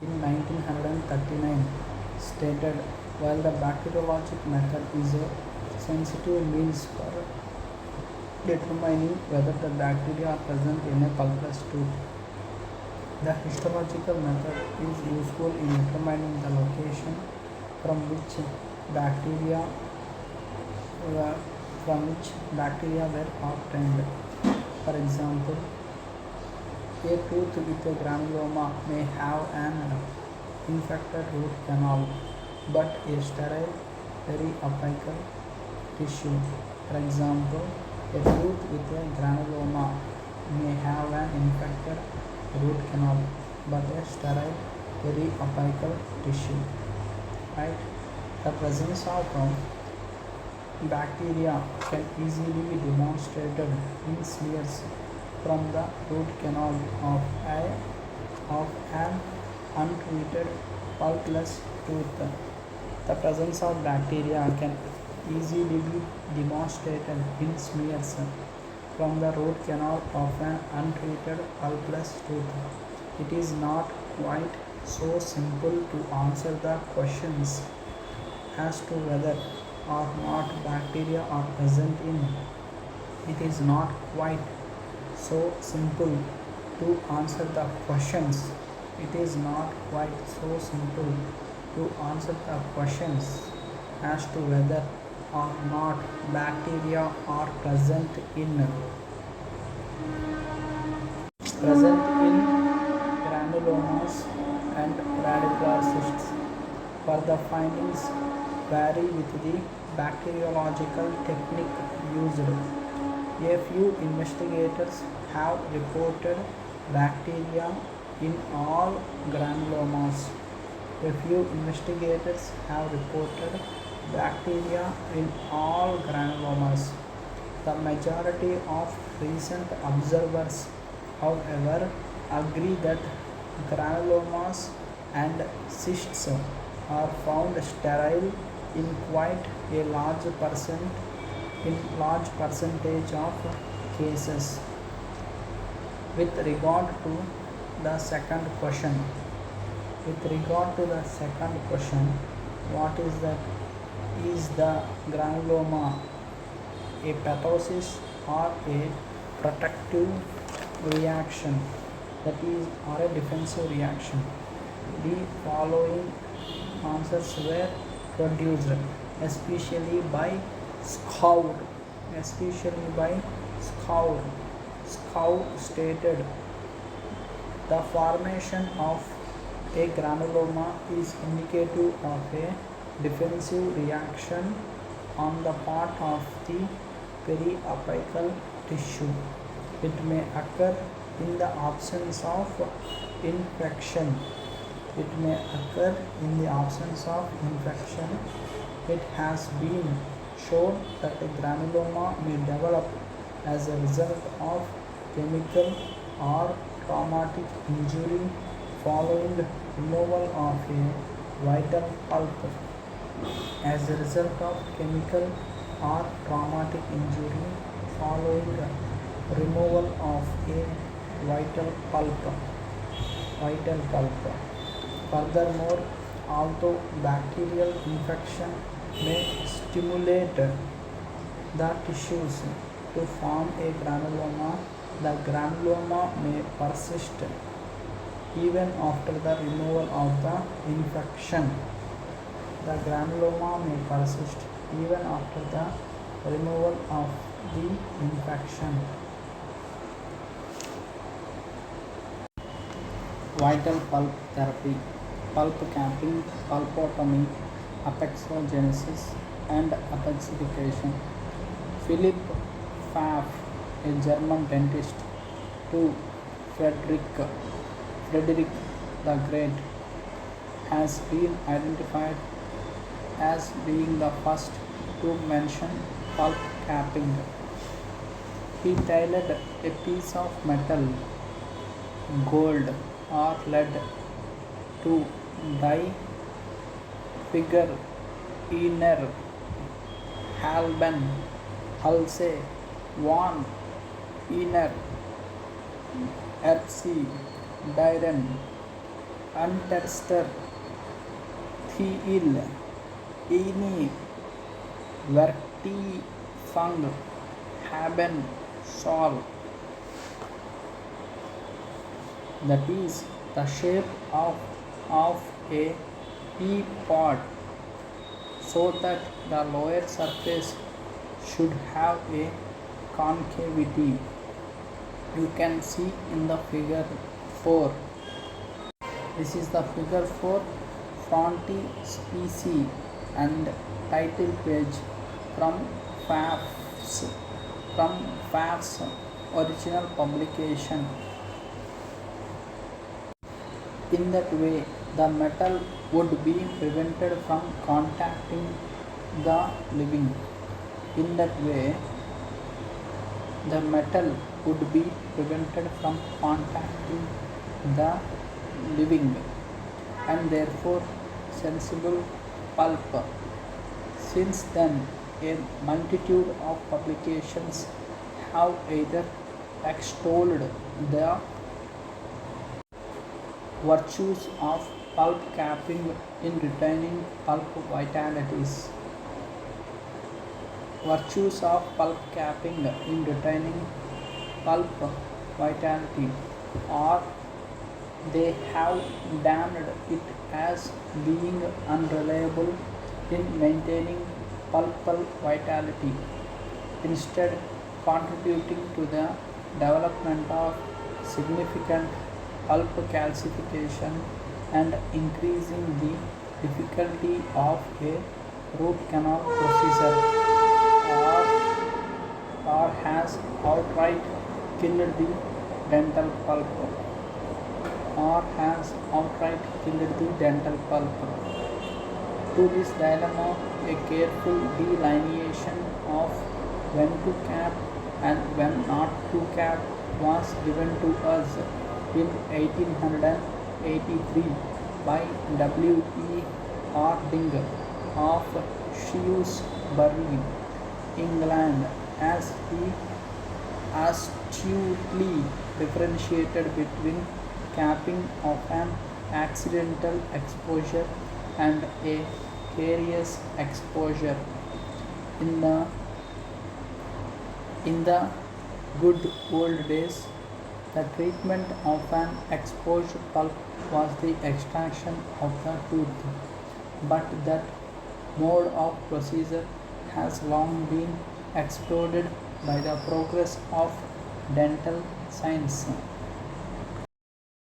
in 1939 stated, while the bacteriologic method is a sensitive means for determining whether the bacteria are present in a pulpless tooth, the histological method is useful in determining the location from which bacteria were, were obtained. For example, a tooth with a granuloma may have an infected root canal but a sterile periapical tissue. For example, a tooth with a granuloma may have an infected root canal but a sterile periapical tissue. Right? The presence of bacteria can easily be demonstrated in smears from the root canal of an untreated pulpless tooth. The presence of bacteria can easily be demonstrated in smears from the root canal of an untreated pulpless tooth. It is not quite so simple to answer the questions as to whether or not bacteria are present in. It is not quite so simple to answer the questions. It is not quite so simple to answer the questions as to whether or not bacteria are present in granulomas and radicular cysts. For the findings vary with the bacteriological technique used. A few investigators have reported bacteria in all granulomas. A few investigators have reported bacteria in all granulomas. The majority of recent observers, however, agree that granulomas and cysts are found sterile in quite a large percentage of cases. With regard to the second question, what is that? Is the granuloma a pathosis or a protective reaction, that is, or a defensive reaction? The following answers were produced, especially by Scour. Scour stated the formation of a granuloma is indicative of a defensive reaction on the part of the periapical tissue. It may occur in the absence of infection. It has been shown that a granuloma may develop as a result of chemical or traumatic injury following removal of a vital pulp. As a result of chemical or traumatic injury following removal of a vital pulp. Furthermore, although bacterial infection may stimulate the tissues to form a granuloma, the granuloma may persist even after the removal of the infection. Vital pulp therapy, pulp capping, pulpotomy, apexogenesis, and apexification. Philipp Pfaff, a German dentist, to Frederick the Great, has been identified as being the first to mention pulp capping. He tailored a piece of metal, gold or lead, to die figure Einer, Halben, Halse, Von, Einer, Erzi, Dieren, Unterster Thiel Ini Vertifang haben Sol, that is the shape of a pea pod, so that the lower surface should have a concavity. You can see in the figure 4. This is the figure 4 frontispiece and title page from FAF's from FAF's original publication. In that way, the metal would be prevented from contacting the living. In that way, the metal would be prevented from contacting the living, and therefore sensible pulp. Since then, a multitude of publications have either extolled the virtues of pulp capping in retaining pulp vitalities. Virtues of pulp capping in retaining pulp vitality, or they have damned it as being unreliable in maintaining pulpal vitality, instead contributing to the development of significant pulp calcification and increasing the difficulty of a root canal procedure, or has outright killed the dental pulp or has outright killed the dental pulp. To this dilemma, a careful delineation of when to cap and when not to cap was given to us in 1883 by W. E. Harding of Shrewsbury, England, as he astutely differentiated between capping of an accidental exposure and a carious exposure. In the in the good old days, the treatment of an exposed pulp was the extraction of the tooth, but that mode of procedure has long been exploded by the progress of dental science.